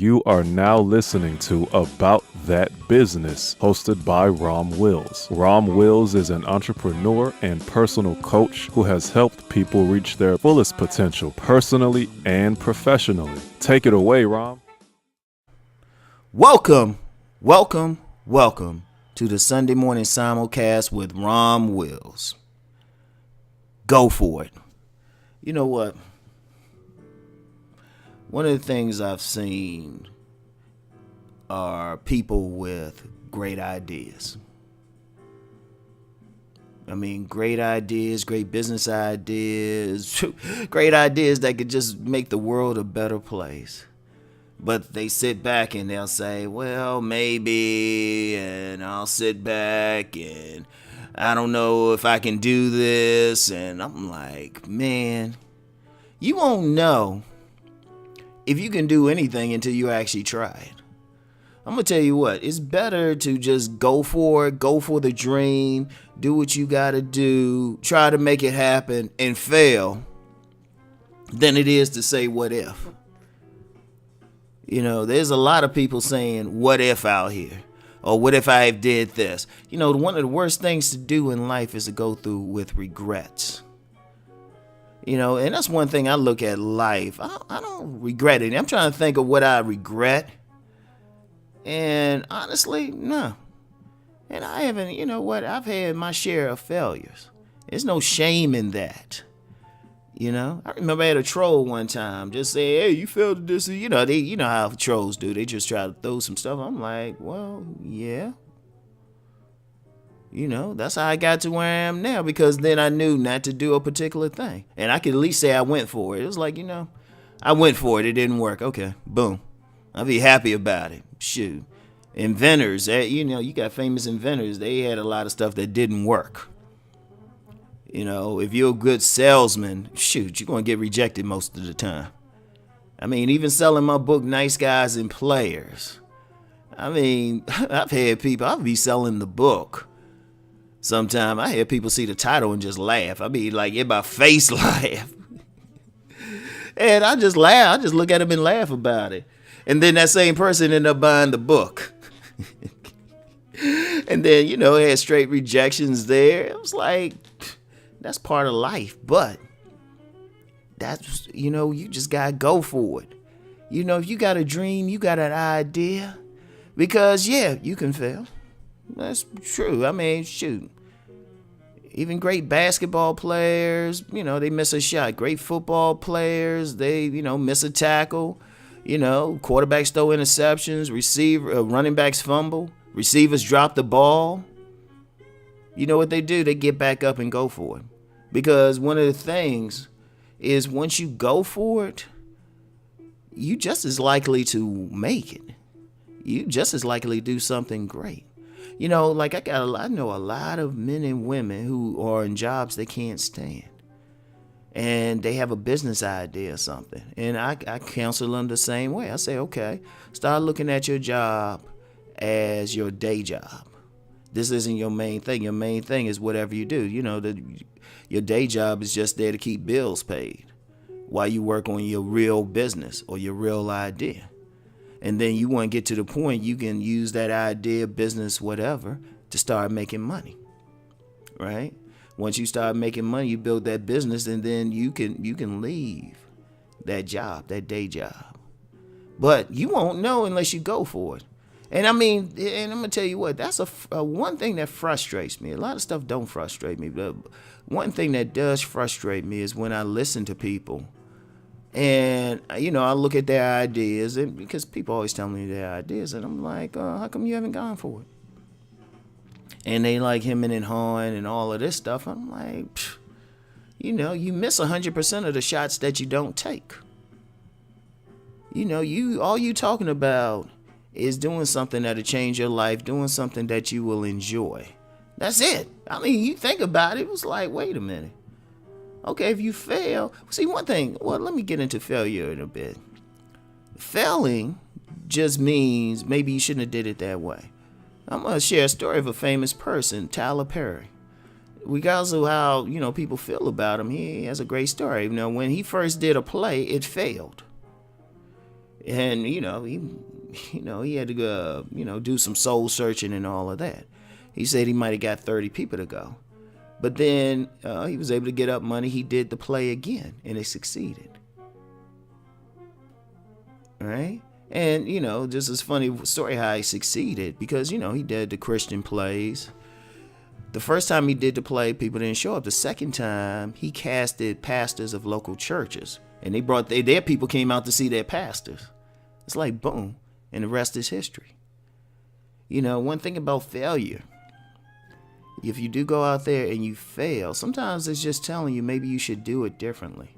You are now listening to About That Business, hosted by Rom Wills. Rom Wills is an entrepreneur and personal coach who has helped people reach their fullest potential personally and professionally. Take it away, Rom. Welcome to the Sunday morning simulcast with Rom Wills. Go for it. You know what? One of the things I've seen are people with great ideas. I mean, great ideas, great business ideas, great ideas that could just make the world a better place. But they sit back and they'll say, well, maybe, and I'll sit back and I don't know if I can do this. And I'm like, man, you won't know if you can do anything until you actually try it. I'm going to tell you what, it's better to just go for it, go for the dream, do what you got to do, try to make it happen and fail than it is to say what if. You know, there's a lot of people saying what if out here, or what if I did this. You know, one of the worst things to do in life is to go through with regrets. You know, and that's one thing I look at life. I don't regret it. I'm trying to think of what I regret. And honestly, no. And I haven't, you know what? I've had my share of failures. There's no shame in that. You know, I remember I had a troll one time just say, hey, you failed at this. You know how trolls do. They just try to throw some stuff. I'm like, well, yeah. You know, that's how I got to where I am now, because then I knew not to do a particular thing. And I could at least say I went for it. It was like, you know, I went for it. It didn't work. Okay, boom. I'll be happy about it. Shoot. Inventors, you know, you got famous inventors. They had a lot of stuff that didn't work. You know, if you're a good salesman, shoot, you're going to get rejected most of the time. I mean, even selling my book, Nice Guys and Players. I mean, I've had people, I'll be selling the book. Sometimes I hear people see the title and just laugh. I mean, like, in my face laugh. And I just laugh. I just look at them and laugh about it. And then that same person ended up buying the book. And then, you know, it had straight rejections there. It was like, that's part of life. But that's, you know, you just got to go for it. You know, if you got a dream, you got an idea. Because, yeah, you can fail. That's true. I mean, shoot. Even great basketball players, you know, they miss a shot. Great football players, they, you know, miss a tackle. You know, quarterbacks throw interceptions, running backs fumble, receivers drop the ball. You know what they do? They get back up and go for it. Because one of the things is once you go for it, you just as likely to make it. You just as likely to do something great. You know, like I know a lot of men and women who are in jobs they can't stand. And they have a business idea or something. And I counsel them the same way. I say, okay, start looking at your job as your day job. This isn't your main thing. Your main thing is whatever you do. You know, your day job is just there to keep bills paid while you work on your real business or your real idea. And then you want to get to the point you can use that idea, business, whatever, to start making money, right? Once you start making money, you build that business, and then you can leave that job, that day job. But you won't know unless you go for it. And I mean, and I'm going to tell you what, that's a one thing that frustrates me. A lot of stuff don't frustrate me, but one thing that does frustrate me is when I listen to people. And, you know, I look at their ideas, and because people always tell me their ideas, and I'm like, how come you haven't gone for it? And they like hemming and hawing and all of this stuff. I'm like, you know, you miss 100% of the shots that you don't take. You know, all you talking about is doing something that'll change your life, doing something that you will enjoy. That's it. I mean, you think about it, it was like, wait a minute. Okay, if you fail, see one thing, well, let me get into failure in a bit. Failing just means maybe you shouldn't have did it that way. I'm going to share a story of a famous person, Tyler Perry. Regardless of how, you know, people feel about him, he has a great story. You know, when he first did a play, it failed. And he had to go, do some soul searching and all of that. He said he might have got 30 people to go, but then he was able to get up money. He did the play again, and it succeeded. Right? And just as funny story how he succeeded, because he did the Christian plays. The first time he did the play, people didn't show up. The second time, he casted pastors of local churches, and they brought their people came out to see their pastors. It's like boom, and the rest is history. One thing about failure, if you do go out there and you fail, sometimes it's just telling you maybe you should do it differently.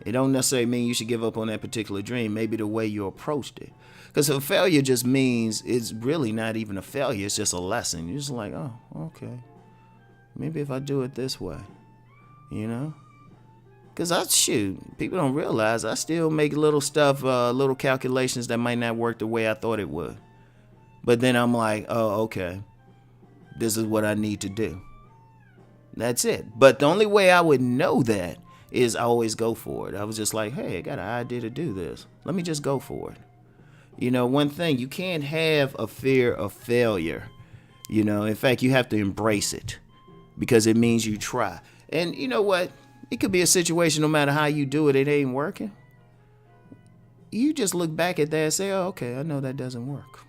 It don't necessarily mean you should give up on that particular dream, maybe the way you approached it. Because a failure just means it's really not even a failure, it's just a lesson. You're just like, oh, okay. Maybe if I do it this way, Because people don't realize I still make little stuff, little calculations that might not work the way I thought it would. But then I'm like, oh, okay. This is what I need to do. That's it. But the only way I would know that is I always go for it. I was just like, hey, I got an idea to do this. Let me just go for it. One thing, you can't have a fear of failure. In fact, you have to embrace it because it means you try. And you know what? It could be a situation, no matter how you do it, it ain't working. You just look back at that and say, oh, okay, I know that doesn't work.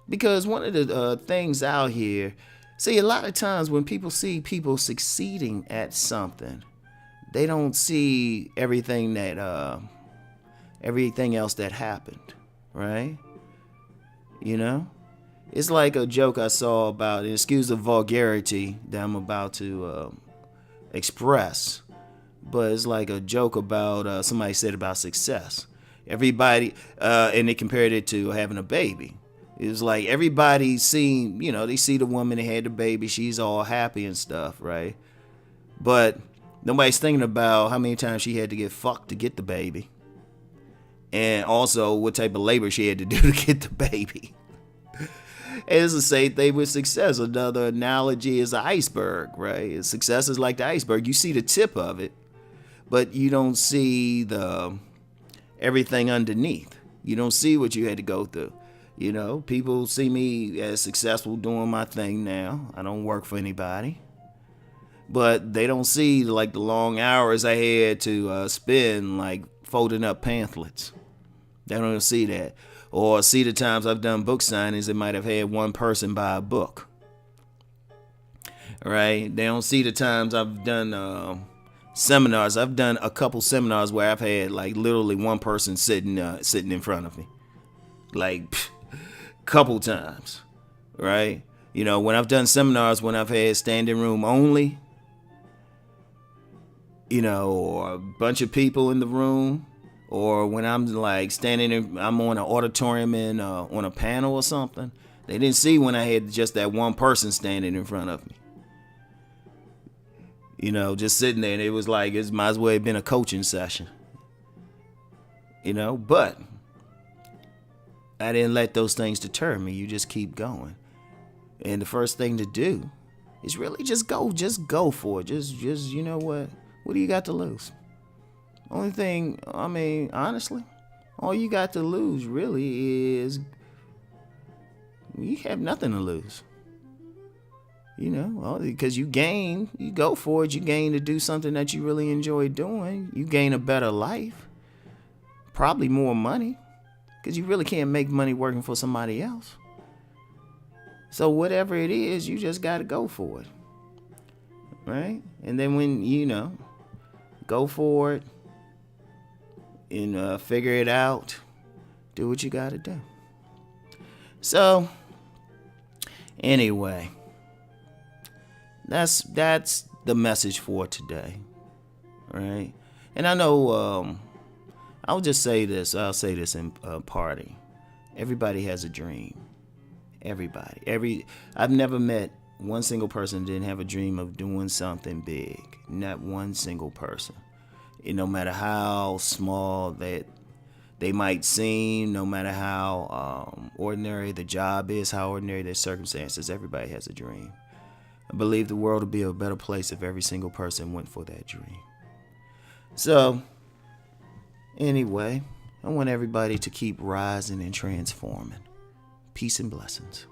Because one of the things out here, see, a lot of times when people see people succeeding at something, they don't see everything else that happened, right? It's like a joke I saw about, and excuse the vulgarity that I'm about to express, but it's like a joke about somebody said about success. Everybody, and they compared it to having a baby. It was like everybody seen, they see the woman that had the baby, she's all happy and stuff, right? But nobody's thinking about how many times she had to get fucked to get the baby. And also what type of labor she had to do to get the baby. And it's the same thing with success. Another analogy is an iceberg, right? Success is like the iceberg. You see the tip of it, but you don't see everything underneath. You don't see what you had to go through. People see me as successful doing my thing now. I don't work for anybody. But they don't see like the long hours I had to spend like folding up pamphlets. They don't see that. Or see the times I've done book signings that might have had one person buy a book. Right? They don't see the times I've done seminars. I've done a couple seminars where I've had like literally one person sitting in front of me. Like couple times, right? When I've done seminars, when I've had standing room only, or a bunch of people in the room, or when I'm like I'm on an auditorium and on a panel or something, they didn't see when I had just that one person standing in front of me. Just sitting there, and it was like it might as well have been a coaching session. But I didn't let those things deter me. You just keep going. And the first thing to do is really just go for it. Just what do you got to lose? Only thing, honestly, all you got to lose really is you have nothing to lose. Because you go for it, you gain to do something that you really enjoy doing. You gain a better life, probably more money. Because you really can't make money working for somebody else. So whatever it is, you just got to go for it. Right? And then when, go for it and figure it out, do what you got to do. So, anyway, that's the message for today. Right? And I know... I'll just say this. I'll say this in party. Everybody has a dream. Everybody. I've never met one single person that didn't have a dream of doing something big. Not one single person. No matter how small that they might seem, no matter how ordinary the job is, how ordinary their circumstances, everybody has a dream. I believe the world would be a better place if every single person went for that dream. So... anyway, I want everybody to keep rising and transforming. Peace and blessings.